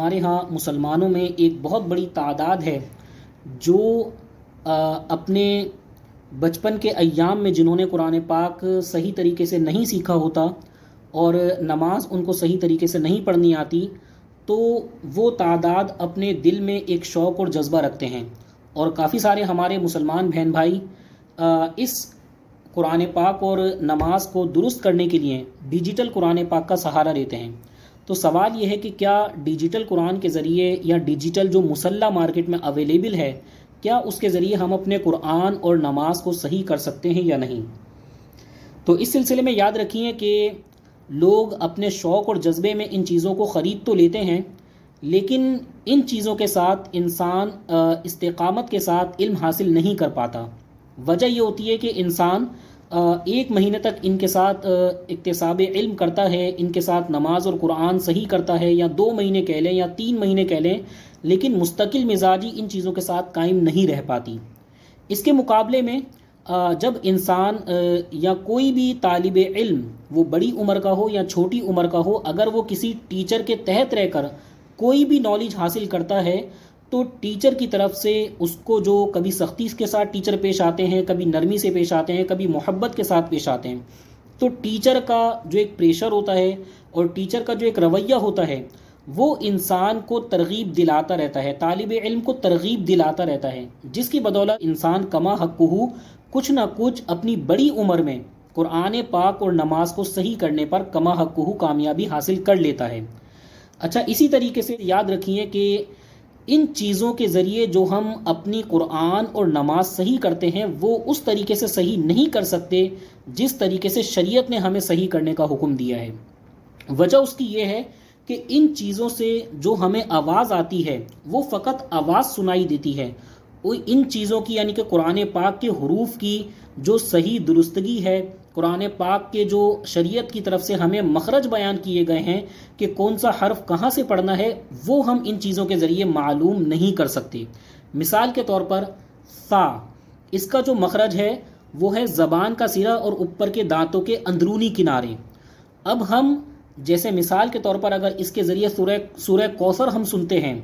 ہمارے ہاں مسلمانوں میں ایک بہت بڑی تعداد ہے جو اپنے بچپن کے ایام میں جنہوں نے قرآن پاک صحیح طریقے سے نہیں سیکھا ہوتا اور نماز ان کو صحیح طریقے سے نہیں پڑھنی آتی، تو وہ تعداد اپنے دل میں ایک شوق اور جذبہ رکھتے ہیں، اور کافی سارے ہمارے مسلمان بہن بھائی اس قرآن پاک اور نماز کو درست کرنے کے لیے ڈیجیٹل قرآن پاک کا سہارا لیتے ہیں۔ تو سوال یہ ہے کہ کیا ڈیجیٹل قرآن کے ذریعے یا ڈیجیٹل جو مسلح مارکیٹ میں اویلیبل ہے، کیا اس کے ذریعے ہم اپنے قرآن اور نماز کو صحیح کر سکتے ہیں یا نہیں؟ تو اس سلسلے میں یاد رکھیے کہ لوگ اپنے شوق اور جذبے میں ان چیزوں کو خرید تو لیتے ہیں، لیکن ان چیزوں کے ساتھ انسان استقامت کے ساتھ علم حاصل نہیں کر پاتا۔ وجہ یہ ہوتی ہے کہ انسان ایک مہینے تک ان کے ساتھ اکتساب علم کرتا ہے، ان کے ساتھ نماز اور قرآن صحیح کرتا ہے، یا 2 مہینے کہہ لیں یا 3 مہینے کہہ لیں، لیکن مستقل مزاجی ان چیزوں کے ساتھ قائم نہیں رہ پاتی۔ اس کے مقابلے میں جب انسان یا کوئی بھی طالب علم، وہ بڑی عمر کا ہو یا چھوٹی عمر کا ہو، اگر وہ کسی ٹیچر کے تحت رہ کر کوئی بھی نالج حاصل کرتا ہے، تو ٹیچر کی طرف سے اس کو جو کبھی سختی کے ساتھ ٹیچر پیش آتے ہیں، کبھی نرمی سے پیش آتے ہیں، کبھی محبت کے ساتھ پیش آتے ہیں، تو ٹیچر کا جو ایک پریشر ہوتا ہے اور ٹیچر کا جو ایک رویہ ہوتا ہے، وہ انسان کو ترغیب دلاتا رہتا ہے، طالب علم کو ترغیب دلاتا رہتا ہے، جس کی بدولت انسان کما حقہ کچھ نہ کچھ اپنی بڑی عمر میں قرآن پاک اور نماز کو صحیح کرنے پر کما حقہ کامیابی حاصل کر لیتا ہے۔ اچھا، اسی طریقے سے یاد رکھیے کہ ان چیزوں کے ذریعے جو ہم اپنی قرآن اور نماز صحیح کرتے ہیں، وہ اس طریقے سے صحیح نہیں کر سکتے جس طریقے سے شریعت نے ہمیں صحیح کرنے کا حکم دیا ہے۔ وجہ اس کی یہ ہے کہ ان چیزوں سے جو ہمیں آواز آتی ہے، وہ فقط آواز سنائی دیتی ہے، ان چیزوں کی یعنی کہ قرآن پاک کے حروف کی جو صحیح درستگی ہے، قرآن پاک کے جو شریعت کی طرف سے ہمیں مخرج بیان کیے گئے ہیں کہ کون سا حرف کہاں سے پڑھنا ہے، وہ ہم ان چیزوں کے ذریعے معلوم نہیں کر سکتے۔ مثال کے طور پر سا، اس کا جو مخرج ہے وہ ہے زبان کا سرا اور اوپر کے دانتوں کے اندرونی کنارے۔ اب ہم جیسے مثال کے طور پر اگر اس کے ذریعے سورہ کوثر ہم سنتے ہیں،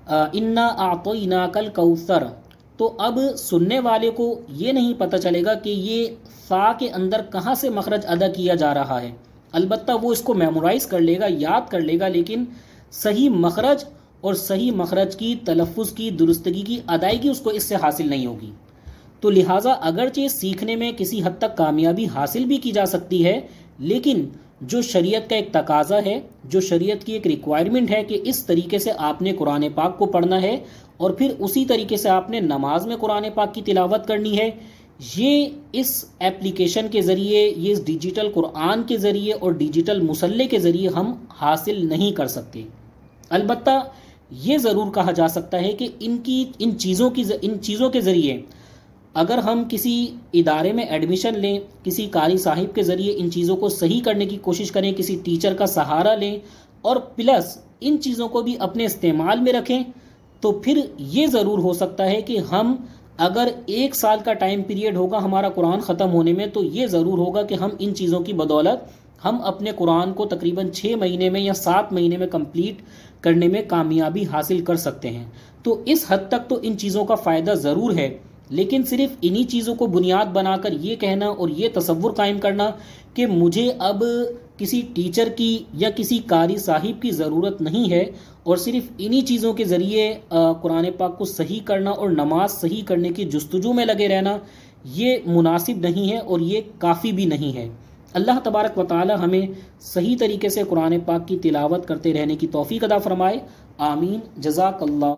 انا اعطیناک الکوثر، تو اب سننے والے کو یہ نہیں پتہ چلے گا کہ یہ فا کے اندر کہاں سے مخرج ادا کیا جا رہا ہے۔ البتہ وہ اس کو میمورائز کر لے گا، یاد کر لے گا، لیکن صحیح مخرج اور صحیح مخرج کی تلفظ کی درستگی کی ادائیگی اس کو اس سے حاصل نہیں ہوگی۔ تو لہٰذا اگرچہ سیکھنے میں کسی حد تک کامیابی حاصل بھی کی جا سکتی ہے، لیکن جو شریعت کا ایک تقاضا ہے، جو شریعت کی ایک ریکوائرمنٹ ہے کہ اس طریقے سے آپ نے قرآن پاک کو پڑھنا ہے اور پھر اسی طریقے سے آپ نے نماز میں قرآن پاک کی تلاوت کرنی ہے، یہ اس ایپلیکیشن کے ذریعے، یہ اس ڈیجیٹل قرآن کے ذریعے اور ڈیجیٹل مسلح کے ذریعے ہم حاصل نہیں کر سکتے۔ البتہ یہ ضرور کہا جا سکتا ہے کہ ان چیزوں کے ذریعے اگر ہم کسی ادارے میں ایڈمیشن لیں، کسی قاری صاحب کے ذریعے ان چیزوں کو صحیح کرنے کی کوشش کریں، کسی ٹیچر کا سہارا لیں، اور پلس ان چیزوں کو بھی اپنے استعمال میں رکھیں، تو پھر یہ ضرور ہو سکتا ہے کہ ہم اگر 1 سال کا ٹائم پیریڈ ہوگا ہمارا قرآن ختم ہونے میں، تو یہ ضرور ہوگا کہ ہم ان چیزوں کی بدولت ہم اپنے قرآن کو تقریباً 6 مہینے میں یا 7 مہینے میں کمپلیٹ کرنے میں کامیابی حاصل کر سکتے ہیں۔ تو اس حد تک تو ان چیزوں کا فائدہ ضرور ہے، لیکن صرف انہی چیزوں کو بنیاد بنا کر یہ کہنا اور یہ تصور قائم کرنا کہ مجھے اب کسی ٹیچر کی یا کسی قاری صاحب کی ضرورت نہیں ہے، اور صرف انہی چیزوں کے ذریعے قرآن پاک کو صحیح کرنا اور نماز صحیح کرنے کی جستجو میں لگے رہنا، یہ مناسب نہیں ہے اور یہ کافی بھی نہیں ہے۔ اللہ تبارک و تعالی ہمیں صحیح طریقے سے قرآن پاک کی تلاوت کرتے رہنے کی توفیق عطا فرمائے۔ آمین۔ جزاک اللہ۔